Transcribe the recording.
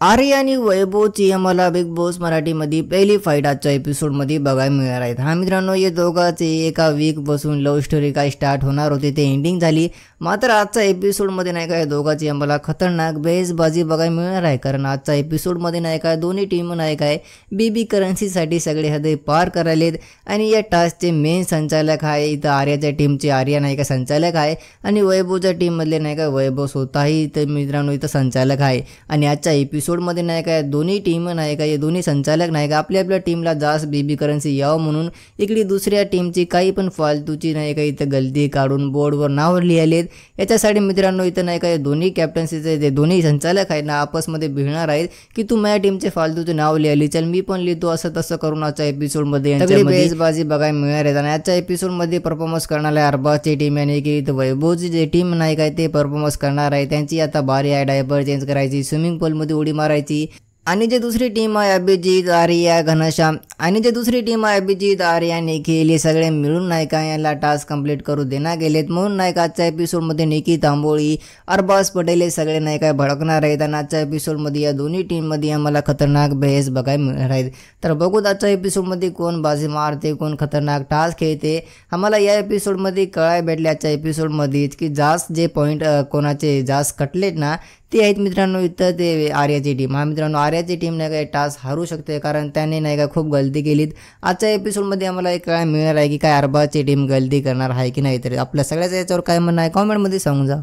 आर्या आणि वैभवची आम्हाला big boss मराठीमध्ये पहिली फाईट आजच्या एपिसोडमध्ये बघायला मिळणार आहेत। हा मित्रांनो, या दोघांचे एका वीक बसून लव्ह स्टोरी काय स्टार्ट होणार होती ते एंडिंग झाली। मात्र आजच्या एपिसोडमध्ये नाही काय दोघांची आम्हाला खतरनाक बेसबाजी बघायला मिळणार आहे। कारण आजच्या एपिसोडमध्ये नाही काय दोन्ही टीम नाही काय बीबी करन्सीसाठी सगळे हदे पार करायलेत। आणि या टास्कचे मेन संचालक आहे इथं आर्याच्या टीमचे आर्या नाही का संचालक आहे आणि वैभवच्या टीममधले नाही का वैभव स्वतःही इथं मित्रांनो इथं संचालक आहे। आणि आजच्या एपिसोडमध्ये नाही काय दोन्ही टीम नाही का हे दोन्ही संचालक नाही का आपल्या टीमला जास्त बीबी करन्सी यावं म्हणून इकडे दुसऱ्या टीमची काही पण फालतूची नाही का इथं गलती काढून बोर्डवर नाव लिहिलेत। याच्यासाठी मित्रांनो इथं नाही का दोन्ही कॅप्टन्सीचे जे दोन्ही संचालक आहेत ना आपसमध्ये भिडणार आहेत की तू माझ्या टीमचे फालतूचे नाव लिहिली, चल मी पण लिहितो, असं तसं करून आजच्या एपिसोडमध्ये सगळी बेसबाजी बघायला मिळणार आहे। आणि आजच्या एपिसोडमध्ये परफॉर्मन्स करणाऱ्या अरबाजची टीम आणि की इथं वैभवची जे टीम नाही काय ते परफॉर्मन्स करणार आहे। त्यांची आता बारी आहे डायपर चेंज करायची, स्विमिंग पूलमध्ये उडी मारायची। आणि जे दुसरी टीम आहे अभिजित, आर्या, घनश्याम आणि जे दुसरी टीम आहे अभिजित, आर्या, निखिल हे सगळे मिळून नाही का याला टास्क कंप्लीट करू देण्यात गेलेत। म्हणून नाही का आजच्या एपिसोडमध्ये निकी तांबोळी, अरबाज पटेल हे सगळे नाही काय भडकणार आहेत। आणि आजच्या एपिसोडमध्ये या दोन्ही टीममध्ये आम्हाला खतरनाक बेस बघायला मिळणार आहेत। तर बघूत आजच्या एपिसोडमध्ये कोण बाजी मारते, कोण खतरनाक टास्क खेळते। आम्हाला या एपिसोडमध्ये कळायला भेटले आजच्या एपिसोडमध्येच की जास्त जे पॉईंट कोणाचे जास्त कटलेत ना ते आहेत मित्रांनो इथं ते आर्याची टीम। हा मित्रांनो आर्याची टीम नाही काय टास्क हरू शकते कारण त्याने नाही का खूप गलती केलीत। आजच्या एपिसोडमध्ये आम्हाला एक काय मिळणार आहे की काय अरबाजची टीम गलती करणार आहे की नाही। तर आपल्या सगळ्याच याच्यावर काय म्हणणं आहे कॉमेंटमध्ये सांगून जा।